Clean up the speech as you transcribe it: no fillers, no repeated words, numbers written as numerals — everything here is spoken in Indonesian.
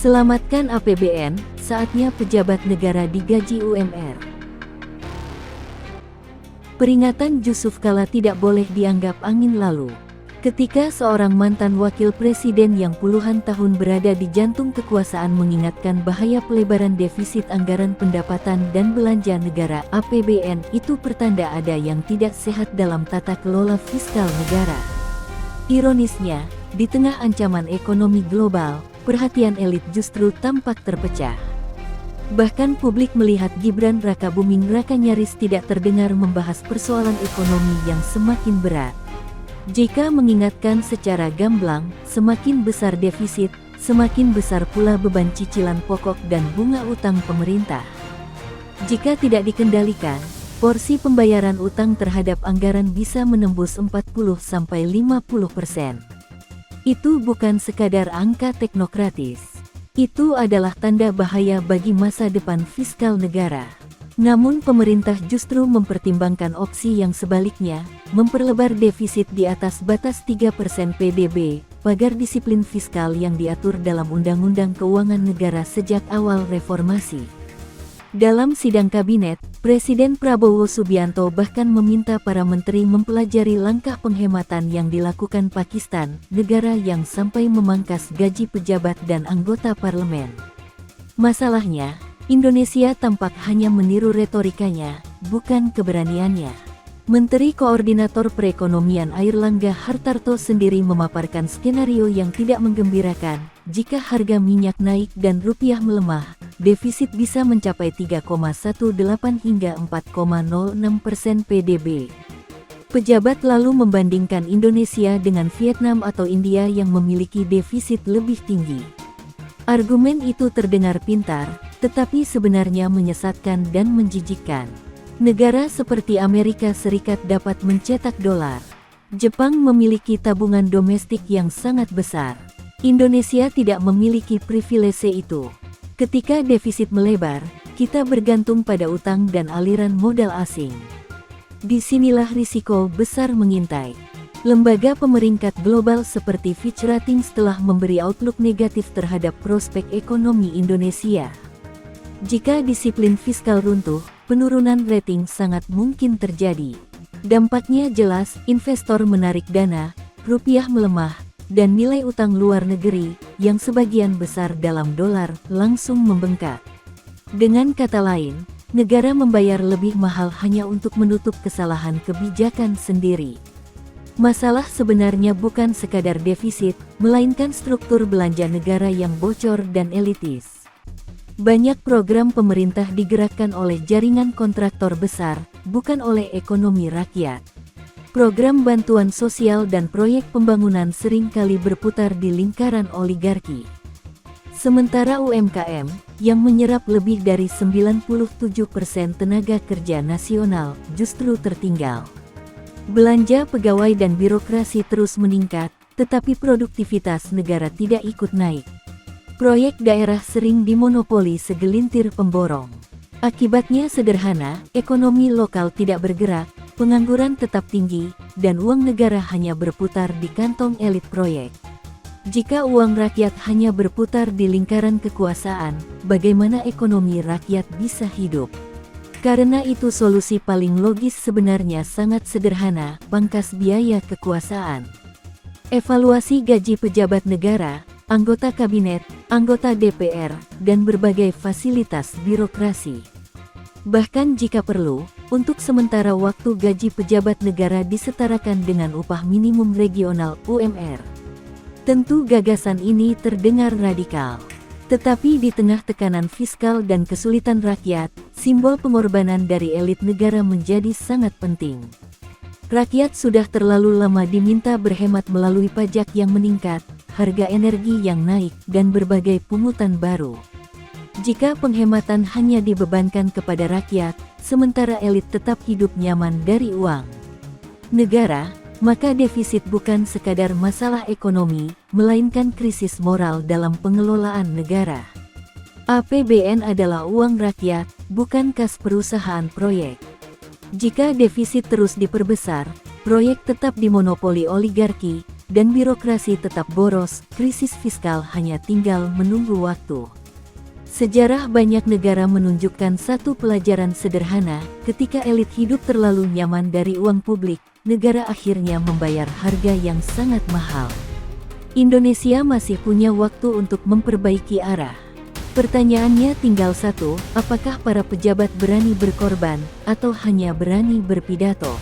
Selamatkan APBN, saatnya pejabat negara digaji UMR. Peringatan Jusuf Kalla tidak boleh dianggap angin lalu. Ketika seorang mantan wakil presiden yang puluhan tahun berada di jantung kekuasaan mengingatkan bahaya pelebaran defisit anggaran pendapatan dan belanja negara (APBN), itu pertanda ada yang tidak sehat dalam tata kelola fiskal negara. Ironisnya, di tengah ancaman ekonomi global, perhatian elit justru tampak terpecah. Bahkan publik melihat Gibran Rakabuming Raka nyaris tidak terdengar membahas persoalan ekonomi yang semakin berat. JK mengingatkan secara gamblang, semakin besar defisit, semakin besar pula beban cicilan pokok dan bunga utang pemerintah. Jika tidak dikendalikan, porsi pembayaran utang terhadap anggaran bisa menembus 40–50%. Itu bukan sekadar angka teknokratis. Itu adalah tanda bahaya bagi masa depan fiskal negara. Namun pemerintah justru mempertimbangkan opsi yang sebaliknya, memperlebar defisit di atas batas 3% PDB, pagar disiplin fiskal yang diatur dalam Undang-Undang Keuangan Negara sejak awal reformasi. Dalam sidang kabinet, Presiden Prabowo Subianto bahkan meminta para menteri mempelajari langkah penghematan yang dilakukan Pakistan, negara yang sampai memangkas gaji pejabat dan anggota parlemen. Masalahnya, Indonesia tampak hanya meniru retorikanya, bukan keberaniannya. Menteri Koordinator Perekonomian Airlangga Hartarto sendiri memaparkan skenario yang tidak menggembirakan. Jika harga minyak naik dan rupiah melemah, defisit bisa mencapai 3,18 hingga 4,06% PDB. Pejabat lalu membandingkan Indonesia dengan Vietnam atau India yang memiliki defisit lebih tinggi. Argumen itu terdengar pintar, tetapi sebenarnya menyesatkan dan menjijikkan. Negara seperti Amerika Serikat dapat mencetak dolar. Jepang memiliki tabungan domestik yang sangat besar. Indonesia tidak memiliki privilese itu. Ketika defisit melebar, kita bergantung pada utang dan aliran modal asing. Disinilah risiko besar mengintai. Lembaga pemeringkat global seperti Fitch Ratings telah memberi outlook negatif terhadap prospek ekonomi Indonesia. Jika disiplin fiskal runtuh, penurunan rating sangat mungkin terjadi. Dampaknya jelas, investor menarik dana, rupiah melemah, dan nilai utang luar negeri, yang sebagian besar dalam dolar, langsung membengkak. Dengan kata lain, negara membayar lebih mahal hanya untuk menutup kesalahan kebijakan sendiri. Masalah sebenarnya bukan sekadar defisit, melainkan struktur belanja negara yang bocor dan elitis. Banyak program pemerintah digerakkan oleh jaringan kontraktor besar, bukan oleh ekonomi rakyat. Program bantuan sosial dan proyek pembangunan seringkali berputar di lingkaran oligarki. Sementara UMKM, yang menyerap lebih dari 97% tenaga kerja nasional, justru tertinggal. Belanja pegawai dan birokrasi terus meningkat, tetapi produktivitas negara tidak ikut naik. Proyek daerah sering dimonopoli segelintir pemborong. Akibatnya sederhana, ekonomi lokal tidak bergerak, pengangguran tetap tinggi, dan uang negara hanya berputar di kantong elit proyek. Jika uang rakyat hanya berputar di lingkaran kekuasaan, bagaimana ekonomi rakyat bisa hidup? Karena itu solusi paling logis sebenarnya sangat sederhana, pangkas biaya kekuasaan. Evaluasi gaji pejabat negara, anggota kabinet, anggota DPR, dan berbagai fasilitas birokrasi. Bahkan jika perlu, untuk sementara waktu gaji pejabat negara disetarakan dengan upah minimum regional (UMR). Tentu gagasan ini terdengar radikal. Tetapi di tengah tekanan fiskal dan kesulitan rakyat, simbol pengorbanan dari elit negara menjadi sangat penting. Rakyat sudah terlalu lama diminta berhemat melalui pajak yang meningkat, harga energi yang naik, dan berbagai pungutan baru. Jika penghematan hanya dibebankan kepada rakyat, sementara elit tetap hidup nyaman dari uang negara, maka defisit bukan sekadar masalah ekonomi, melainkan krisis moral dalam pengelolaan negara. APBN adalah uang rakyat, bukan kas perusahaan proyek. Jika defisit terus diperbesar, proyek tetap dimonopoli oligarki, dan birokrasi tetap boros, krisis fiskal hanya tinggal menunggu waktu. Sejarah banyak negara menunjukkan satu pelajaran sederhana, ketika elit hidup terlalu nyaman dari uang publik, negara akhirnya membayar harga yang sangat mahal. Indonesia masih punya waktu untuk memperbaiki arah. Pertanyaannya tinggal satu, apakah para pejabat berani berkorban, atau hanya berani berpidato?